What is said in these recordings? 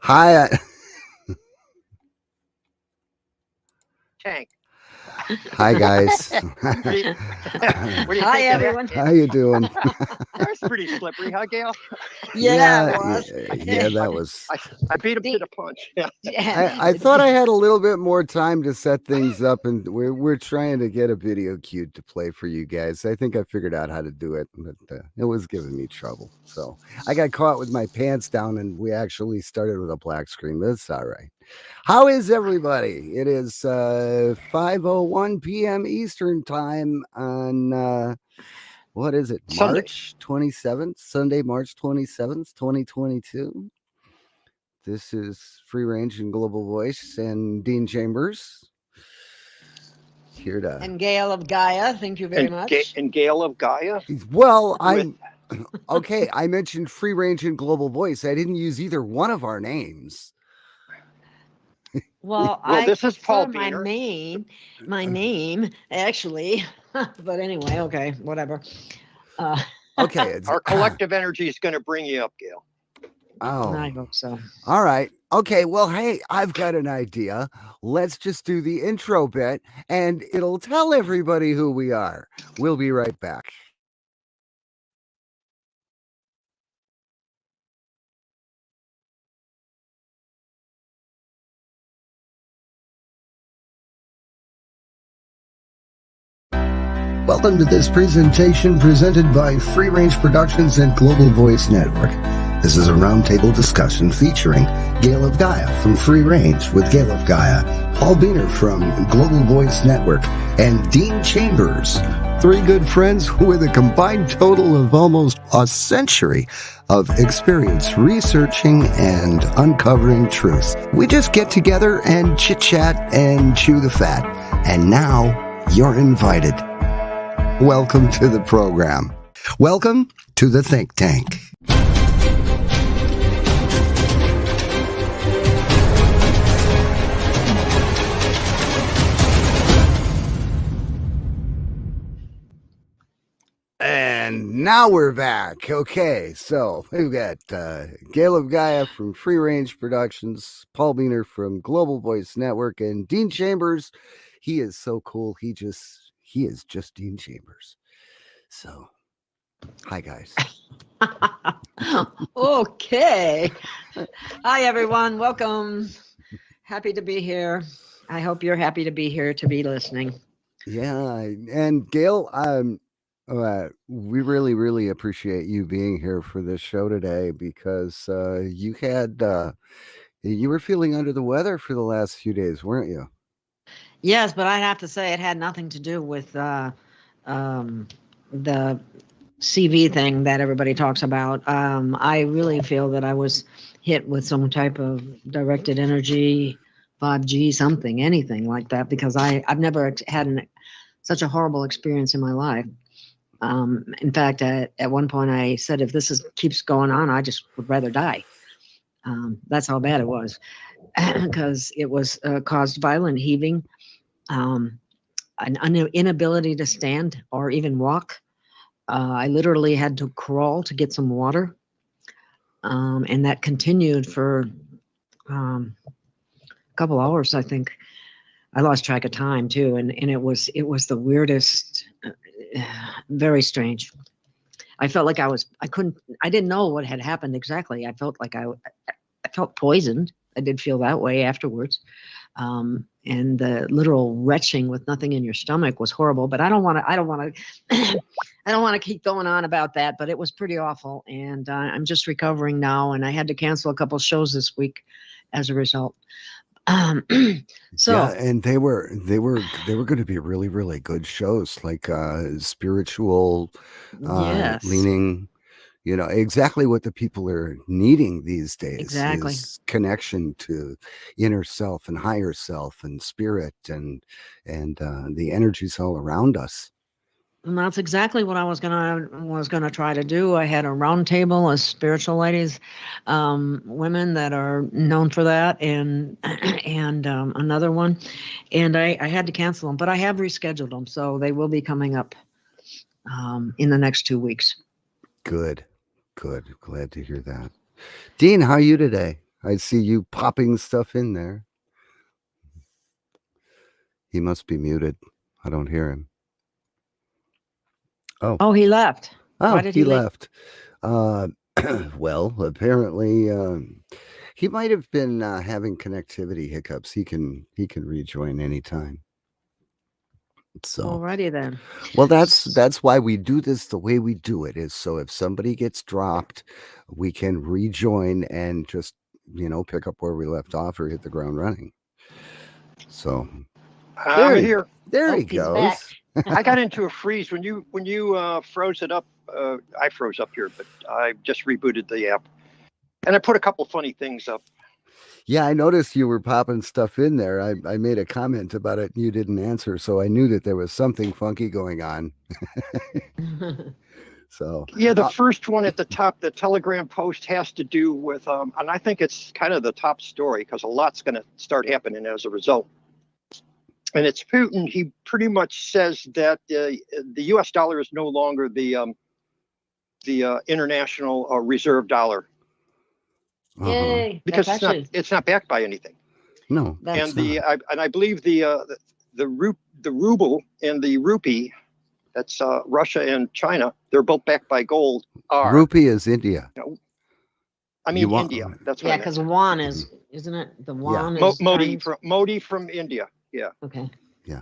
Hi, Tank. hi guys. What do you Hi, think of that? everyone. How you doing? That was pretty slippery, huh, Gail? Yeah, Yeah, it was. yeah, that was. I beat him to the punch. Yeah. I thought I had a little bit more time to set things up, and we're trying to get a video cue to play for you guys. I think I figured out how to do it, but it was giving me trouble. So I got caught with my pants down, and we actually started with a black screen. But it's all right. How is everybody? It is 5:01 p.m. Eastern time on what is it? Sunday. March 27th, Sunday, March 27th, 2022. This is Free Range and Global Voice and Dean Chambers here to. And Gail of Gaia, thank you very much. And Gail of Gaia. Well, With- I'm okay. I mentioned Free Range and Global Voice. I didn't use either one of our names. Well, this is Paul prefer Beaner. my name, actually. But anyway, okay, whatever. Okay. Our collective energy is going to bring you up, Gail. I Oh, hope so. all right. Okay. Well, hey, I've got an idea. Let's just do the intro bit and it'll tell everybody who we are. We'll be right back. Welcome to this presentation presented by Free Range Productions and Global Voice Network. This is a roundtable discussion featuring Gail of Gaia from Free Range with Gail of Gaia, Paul Beaner from Global Voice Network, and Dean Chambers, three good friends with a combined total of almost a century of experience researching and uncovering truth. We just get together and chit-chat and chew the fat. And now you're invited. Welcome to the program. Welcome to the Think Tank. And now we're back. Okay, so we've got Gail of Gaia from Free Range Productions, Paul Beaner from Global Voice Network, and Dean Chambers. He is so cool. He is just Dean Chambers. So, hi guys. Okay. Hi, everyone. Welcome. Happy to be here. I hope you're happy to be here to be listening. Yeah, and Gail, we really appreciate you being here for this show today because you were feeling under the weather for the last few days, weren't you? Yes, but I have to say it had nothing to do with the CV thing that everybody talks about. I really feel that I was hit with some type of directed energy, 5G, something, anything like that, because I've never had such a horrible experience in my life. In fact, at one point I said, if this keeps going on, I just would rather die. That's how bad it was, because it was caused violent heaving, an inability to stand or even walk. I literally had to crawl to get some water, and that continued for a couple hours, I think. I lost track of time too, and it was the weirdest, very strange. I felt like I didn't know what had happened exactly. I felt like I felt poisoned. I did feel that way afterwards. And the literal retching with nothing in your stomach was horrible, but I don't want to keep going on about that, but it was pretty awful. And I'm just recovering now. And I had to cancel a couple shows this week as a result. So yeah, and they were going to be really good shows, like spiritual yes, leaning, exactly what the people are needing these days. Exactly. Is connection to inner self and higher self and spirit and the energies all around us. And that's exactly what I was gonna try to do. I had a round table of spiritual ladies, women that are known for that, and another one, and I had to cancel them, but I have rescheduled them, so they will be coming up in the next 2 weeks. Good. Glad to hear that. Dean, how are you today? I see you popping stuff in there. He must be muted. I don't hear him. Oh, he left. Oh, Why did he he leave? left. Uh, well, apparently he might have been having connectivity hiccups. He can rejoin anytime. So, Alrighty then. well, that's why we do this the way we do it, is so if somebody gets dropped, we can rejoin and just pick up where we left off or hit the ground running. So I'm here. there Oh, he he's back. goes. I got into a freeze when you froze it up. I froze up here, but I just rebooted the app, and I put a couple funny things up. Yeah, I noticed you were popping stuff in there. I made a comment about it and you didn't answer, so I knew that there was something funky going on. So Yeah, the first one at the top, the Telegram post, has to do with, and I think it's kind of the top story because a lot's going to start happening as a result. And it's Putin. He pretty much says that the U.S. dollar is no longer the international reserve dollar Yay! because That's it's not backed by anything. No, That's And I believe the ruble and the rupee, that's Russia and China, they're both backed by gold. rupee is India. I mean India. That's what yeah, I meant. because yuan isn't it? The yuan is Modi from India. Yeah. Okay. Yeah.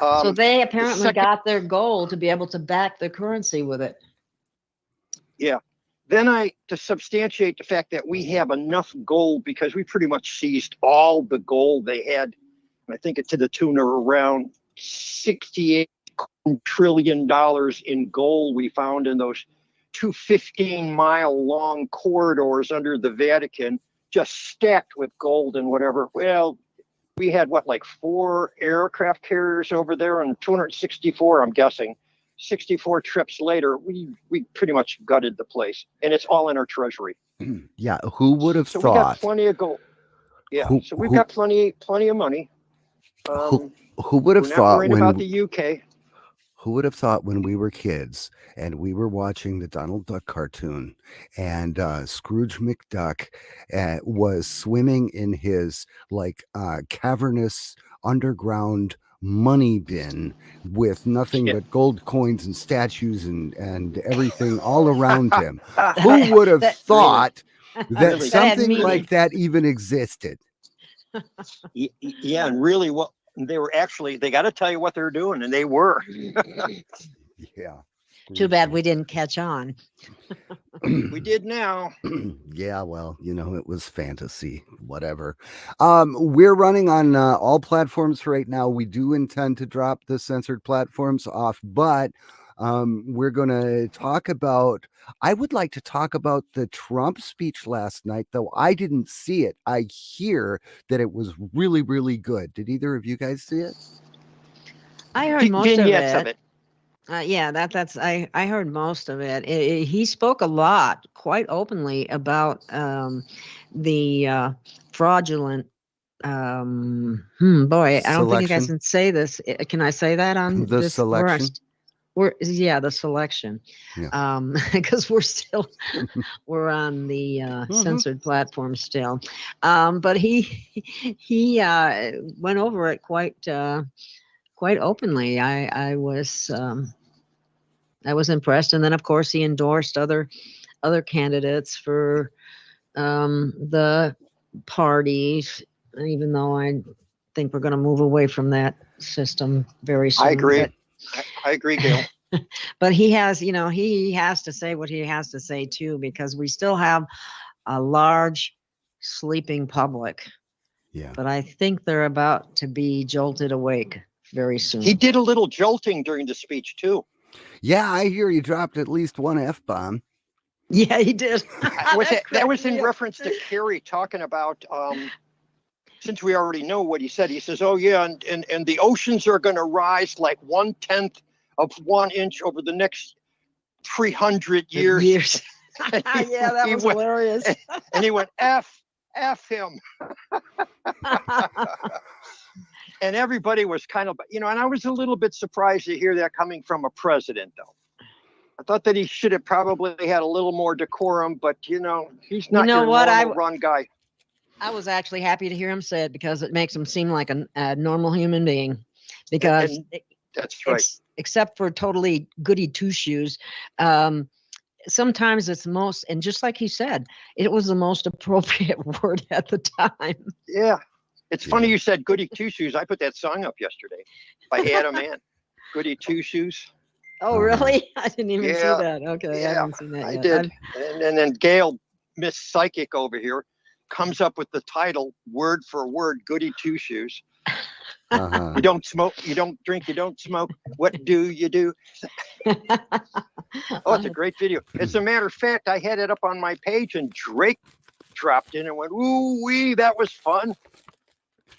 So they apparently second- got their gold to be able to back their currency with it. Yeah. Then to substantiate the fact that we have enough gold because we pretty much seized all the gold they had. I think it's to the tune of around $68 trillion in gold we found in those 2 15-mile long corridors under the Vatican, just stacked with gold and whatever. Well, we had like 4 aircraft carriers over there and 264, I'm guessing. 64 trips later, we pretty much gutted the place, and it's all in our treasury. Yeah, who would have so thought? We got plenty of gold. Yeah, so we've got plenty of money. Who would have we're not thought worrying about the UK? Who would have thought when we were kids and we were watching the Donald Duck cartoon and Scrooge McDuck was swimming in his cavernous underground money bin with nothing but gold coins and statues and everything all around him? Who would have thought that something like that even existed? Yeah, and really they were actually, they got to tell you what they're doing, and they were. Yeah. Too bad we didn't catch on. We did now. Yeah, well, it was fantasy, whatever. We're running on all platforms right now. We do intend to drop the censored platforms off, but we're going to talk about, I would like to talk about the Trump speech last night, though I didn't see it. I hear that it was really, really good. Did either of you guys see it? I heard most of it. Yeah, that's I heard most of it. He spoke a lot, quite openly, about the fraudulent. Boy, I don't think you guys can say this. Can I say that on the this? selection? The selection. Yeah. Because we're on the censored platform still. But he went over it quite openly. I was impressed, and then of course he endorsed other candidates for the parties, even though I think we're going to move away from that system very soon. I agree. I agree, Gail. But he has, he has to say what he has to say too, because we still have a large sleeping public. Yeah. But I think they're about to be jolted awake very soon. He did a little jolting during the speech too. Yeah, I hear he dropped at least one F-bomb. Yeah, he did. That was in reference to Kerry talking about, since we already know what he said, he says, oh yeah, and the oceans are going to rise like 1/10 of 1 inch over the next 300 years. Yeah, that was hilarious. And he went, F him. And everybody was kind of, and I was a little bit surprised to hear that coming from a president, though. I thought that he should have probably had a little more decorum, but he's not your normal run guy. I was actually happy to hear him say it because it makes him seem like a normal human being. Because And that's right. except for totally goody two shoes, sometimes it's most, and just like he said, it was the most appropriate word at the time. Yeah. It's funny Yeah. you said Goody Two Shoes. I put that song up yesterday by Adam Ant. Goody Two Shoes. Oh, really? I didn't even see Yeah. that. Okay, I Yeah, haven't seen that I yet. did. And then Gail, Miss Psychic over here, comes up with the title word for word, Goody Two Shoes. Uh-huh. You don't smoke, you don't drink, you don't smoke. What do you do? Oh, it's a great video. As a matter of fact, I had it up on my page and Drake dropped in and went, ooh wee, that was fun.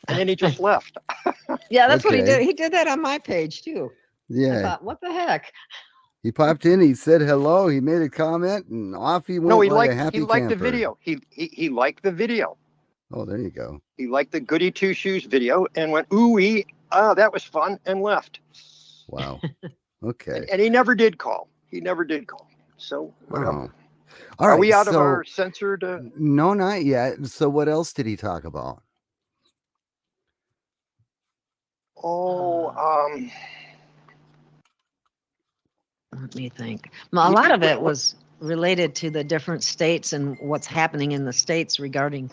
And then he just left. Yeah, that's what he Okay. did. He did that on my page too. I Yeah. thought, what the heck? He popped in, he said hello, he made a comment, and off he went No, he like a liked happy he liked the camper. video. He liked the video. Oh, there you go. He liked the Goody Two Shoes video and went, ooh wee, that was fun, and left. Wow. Okay. And he never did call. He never did call. So whatever. Oh. All Are right. we out of so, our censored? No, not yet. So what else did he talk about? Oh, Let me think. Well, a lot of it was related to the different states and what's happening in the states regarding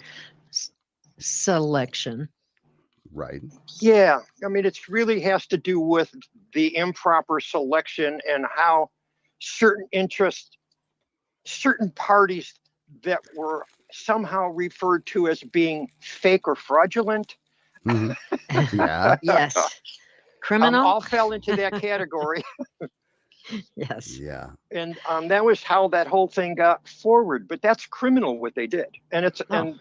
selection. Right. yeah. I mean, it really has to do with the improper selection and how certain interests, certain parties that were somehow referred to as being fake or fraudulent, Mhm. Yeah. Yes. Criminal. all fell into that category. Yes. Yeah. And that was how that whole thing got forward. But that's criminal what they did, and it's Oh.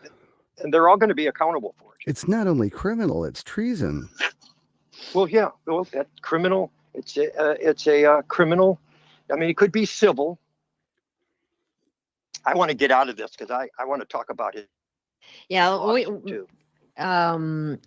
and they're all going to be accountable for it. It's not only criminal, it's treason. Well, yeah, well, that criminal. It's a criminal. I mean, it could be civil. I want to get out of this because I want to talk about it. Yeah. Lawsuit, too.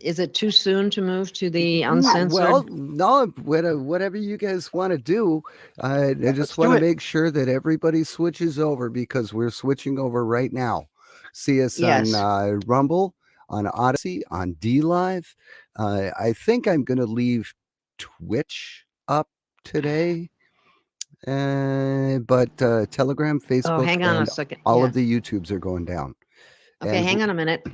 Is it too soon to move to the Mm, uncensored? Well, no, whatever you guys want to do. I let's just do want to it. make sure that everybody switches over because we're switching over right now. See us Yes. on Rumble, on Odyssey, on D Live. I think I'm going to leave Twitch up today. But Telegram, Oh, Facebook, hang on a and second. all Yeah. of the YouTubes are going down. Okay, And hang on a minute.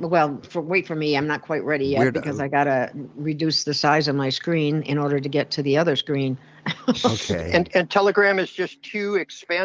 Well, wait for me. I'm not quite ready yet We're- because I gotta reduce the size of my screen in order to get to the other screen. Okay. And Telegram is just too expensive.